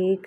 1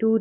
2